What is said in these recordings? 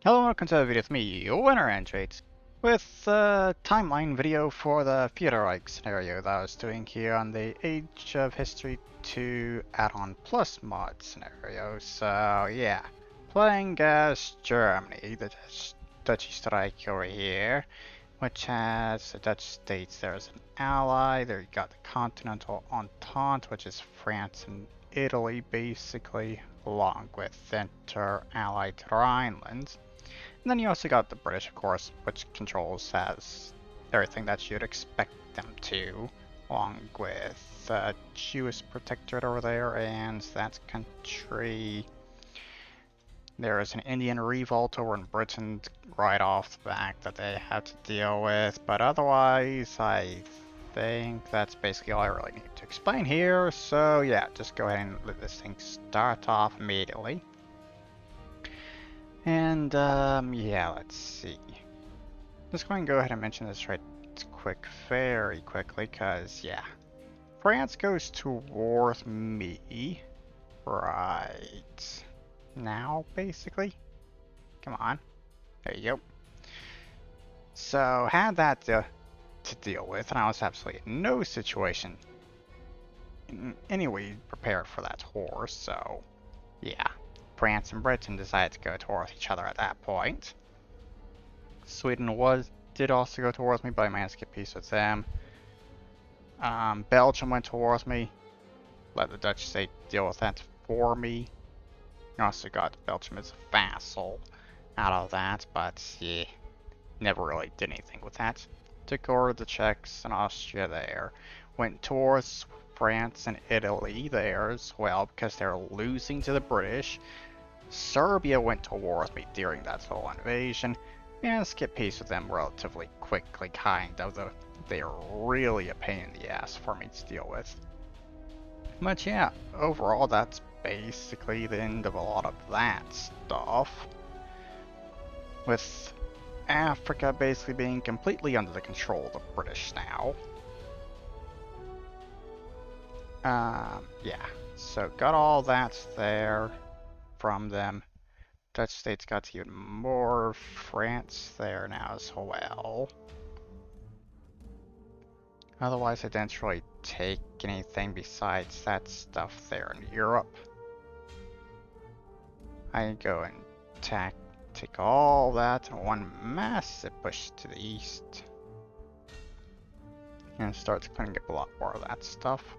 Hello and welcome to a video with me, Winner Android, with a timeline video for the Fuhrerreich scenario that I was doing here on the Age of History 2 Addon Plus mod scenario. So yeah, playing as Germany, the Deutsches Reich over here, which has the Dutch states there as an ally. There you got the Continental Entente, which is France and Italy basically, along with inter-allied Rhineland. And then you also got the British, of course, which controls has everything that you'd expect them to, along with Jewish protectorate over there, and that country. There is an Indian revolt over in Britain right off the bat that they have to deal with, but otherwise, I think that's basically all I really need to explain here. So yeah, just go ahead and let this thing start off immediately. And, yeah, let's see. Just going to go ahead and mention this very quickly, because, yeah. France goes to war with me right now, basically. Come on. There you go. So, had that to deal with, and I was absolutely in no situation in any way prepared for that war, so, yeah. France and Britain decided to go to war with each other at that point. Sweden did also go to war with me, but I managed to get peace with them. Belgium went to war with me. Let the Dutch state deal with that for me. I also got Belgium as a vassal out of that, but yeah, never really did anything with that. Took over the Czechs and Austria there. Went towards France and Italy there as well because they're losing to the British. Serbia went to war with me during that whole invasion. Managed to get peace with them relatively quickly, kind of, though they're really a pain in the ass for me to deal with. But yeah, overall that's basically the end of a lot of that stuff. With Africa basically being completely under the control of the British now. Yeah, so got all that there from them. Dutch states got even more. France there now as well. Otherwise, I didn't really take anything besides that stuff there in Europe. I go and take all that in one massive push to the east. And start cleaning up a lot more of that stuff.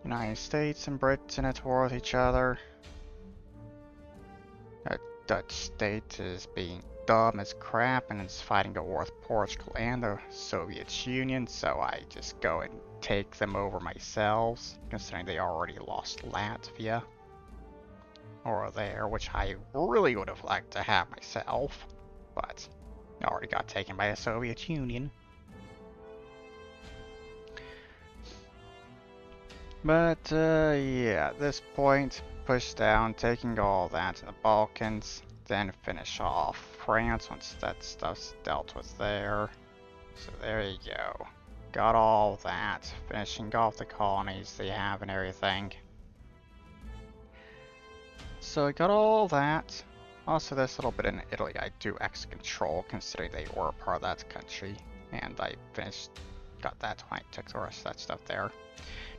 United States and Britain at war with each other. The Dutch state is being dumb as crap and is fighting a war with Portugal and the Soviet Union, so I just go and take them over myself, considering they already lost Latvia over there, which I really would have liked to have myself, but already got taken by the Soviet Union. But, yeah, at this point, push down, taking all that in the Balkans, then finish off France once that stuff's dealt with there. So there you go. Got all that, finishing off the colonies they have and everything. So I got all that. Also this little bit in Italy I do X control, considering they were a part of that country. And I got that when I took the rest of that stuff there.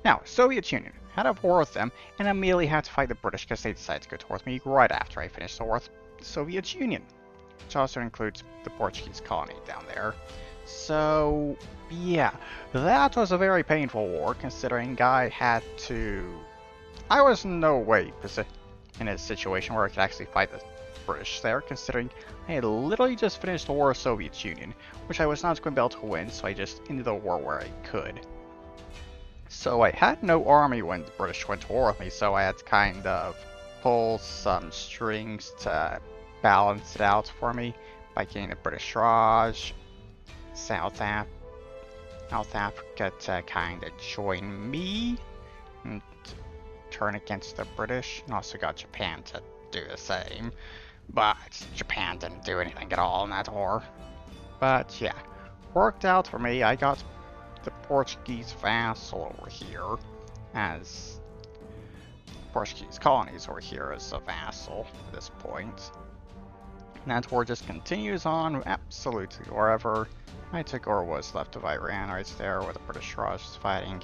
Now, Soviet Union had a war with them, and immediately had to fight the British because they decided to go towards me right after I finished the war with the Soviet Union, which also includes the Portuguese colony down there. So, yeah, that was a very painful war, considering I was in no way in a situation where I could actually fight the British there, considering I had literally just finished the war with the Soviet Union, which I was not going to be able to win, so I just ended the war where I could. So I had no army when the British went to war with me, so I had to kind of pull some strings to balance it out for me by getting the British Raj, South Africa to kind of join me and turn against the British, and also got Japan to do the same. But Japan didn't do anything at all in that war. But yeah, worked out for me. I got the Portuguese vassal over here as Portuguese colonies over here as a vassal at this point. And that war just continues on absolutely wherever Itagor was left of Iran, right there where the British Raj is fighting.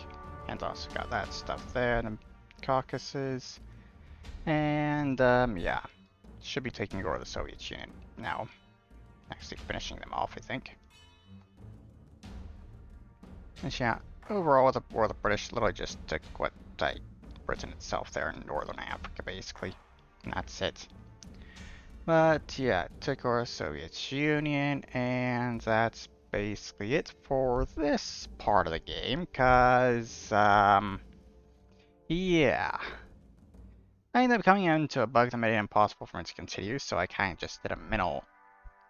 And also got that stuff there in the Caucasus. And yeah, should be taking over the Soviet Union now. Actually finishing them off, I think. And yeah, overall the British literally just took what Britain itself there in Northern Africa basically. And that's it. But yeah, took over the Soviet Union, and that's basically it for this part of the game, cause yeah. I ended up coming into a bug that made it impossible for it to continue, so I kind of just did a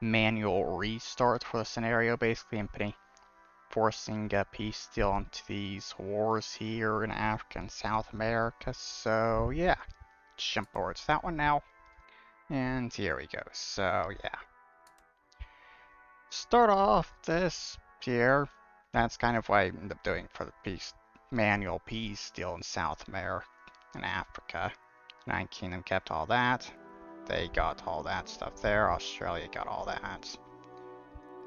manual restart for the scenario, basically, and forcing a peace deal into these wars here in Africa and South America. So yeah, jump over to that one now. And here we go. So yeah, start off this here. That's kind of what I ended up doing for the manual peace deal in South America and Africa. United Kingdom kept all that. They got all that stuff there. Australia got all that.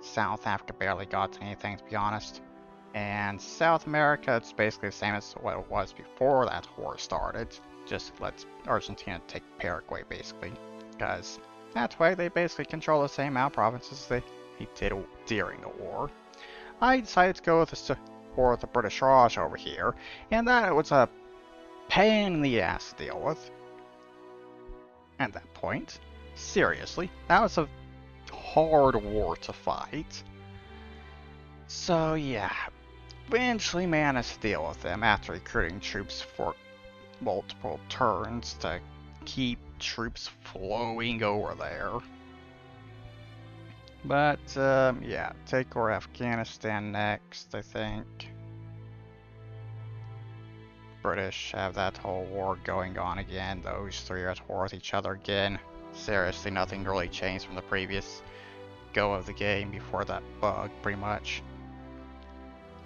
South Africa barely got anything, to be honest. And South America, it's basically the same as what it was before that war started. Just let Argentina take Paraguay, basically. Because that way they basically control the same amount of provinces they did during the war. I decided to go with the British Raj over here, and that was a pain in the ass to deal with. At that point, seriously, that was a hard war to fight. So yeah, eventually managed to deal with them after recruiting troops for multiple turns to keep troops flowing over there. But yeah, take over Afghanistan next, I think. British have that whole war going on again. Those three are at war with each other again. Seriously, nothing really changed from the previous go of the game before that bug, pretty much.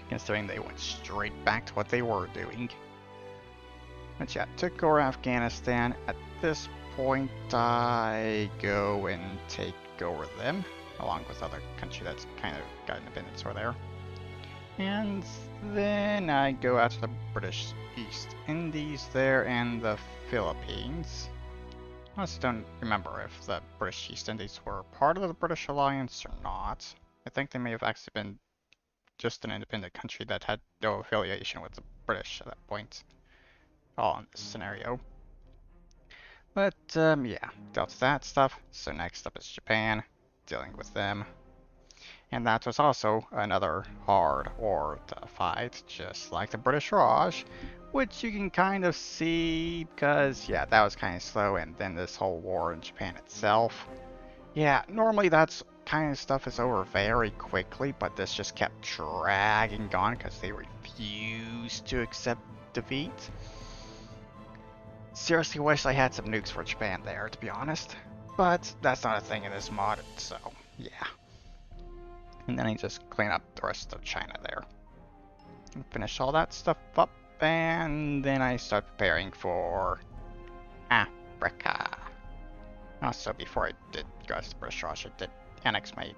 Considering they went straight back to what they were doing. But yeah, took over Afghanistan. At this point, I go and take over them, along with other country that's kind of got independence over there. And then I go out to the British East Indies there and the Philippines. I also don't remember if the British East Indies were part of the British Alliance or not. I think they may have actually been just an independent country that had no affiliation with the British at that point. All in this scenario. But yeah, dealt with that stuff. So next up is Japan, dealing with them. And that was also another hard war to fight, just like the British Raj, which you can kind of see because, yeah, that was kind of slow, and then this whole war in Japan itself. Yeah, normally that's kind of stuff is over very quickly, but this just kept dragging on because they refused to accept defeat. Seriously wish I had some nukes for Japan there, to be honest. But that's not a thing in this mod, so yeah. And then I just clean up the rest of China there. And finish all that stuff up, and then I start preparing for Africa. Also, before I did go to the British Raj, I did annex my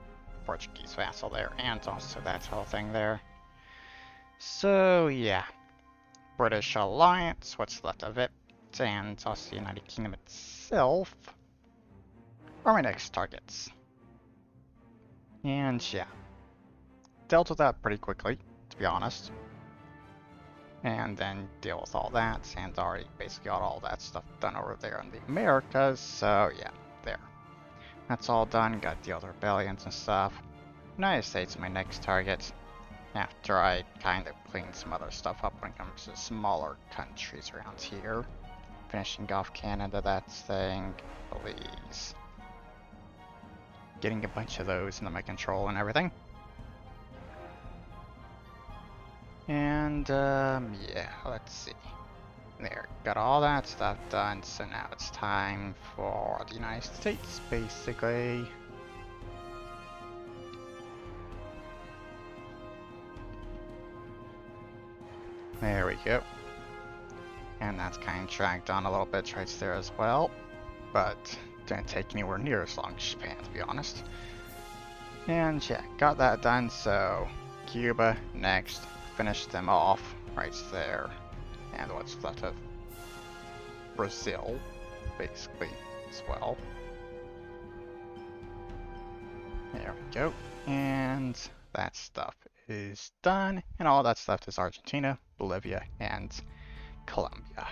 Portuguese vassal there, and also that whole thing there. So yeah, British Alliance, what's left of it, and also the United Kingdom itself are my next targets. And yeah, dealt with that pretty quickly, to be honest. And then deal with all that, and already basically got all that stuff done over there in the Americas, so yeah, there. That's all done, got to deal with rebellions and stuff. United States is my next target, after I kind of cleaned some other stuff up when it comes to smaller countries around here. Finishing off Canada, that's thing, Belize. Getting a bunch of those under my control and everything. And, yeah, let's see. There, got all that stuff done, so now it's time for the United States, basically. There we go. And that's kind of dragged on a little bit right there as well. But didn't take anywhere near as long as Japan, to be honest. And yeah, got that done, so Cuba next. Finished them off right there. And what's left of Brazil, basically, as well. There we go. And that stuff is done. And all that's left is Argentina, Bolivia, and Colombia,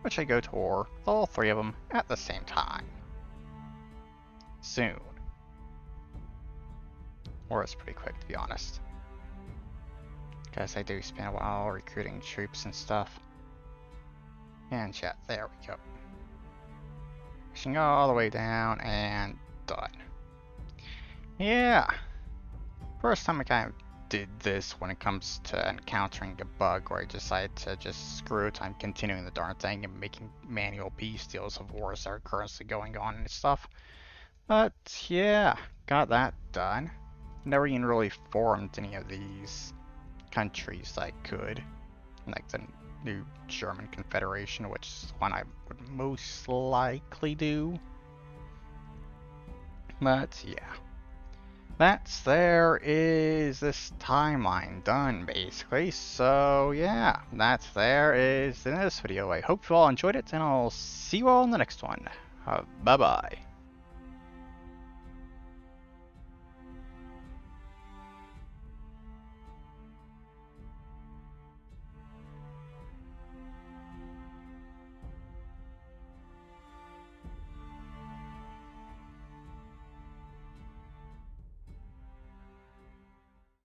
which I go tour with all three of them at the same time. Soon. Or it's pretty quick, to be honest. Because I do spend a while recruiting troops and stuff. And chat, there we go. Pushing all the way down and done. Yeah. First time I kind of did this when it comes to encountering a bug where I decided to just screw it. I'm continuing the darn thing and making manual peace deals of wars that are currently going on and stuff. But yeah, got that done. Never even really formed any of these countries I could. Like the new German Confederation, which is one I would most likely do. But yeah. There is this timeline done, basically. So yeah, there is in this video. I hope you all enjoyed it, and I'll see you all in the next one. Bye-bye.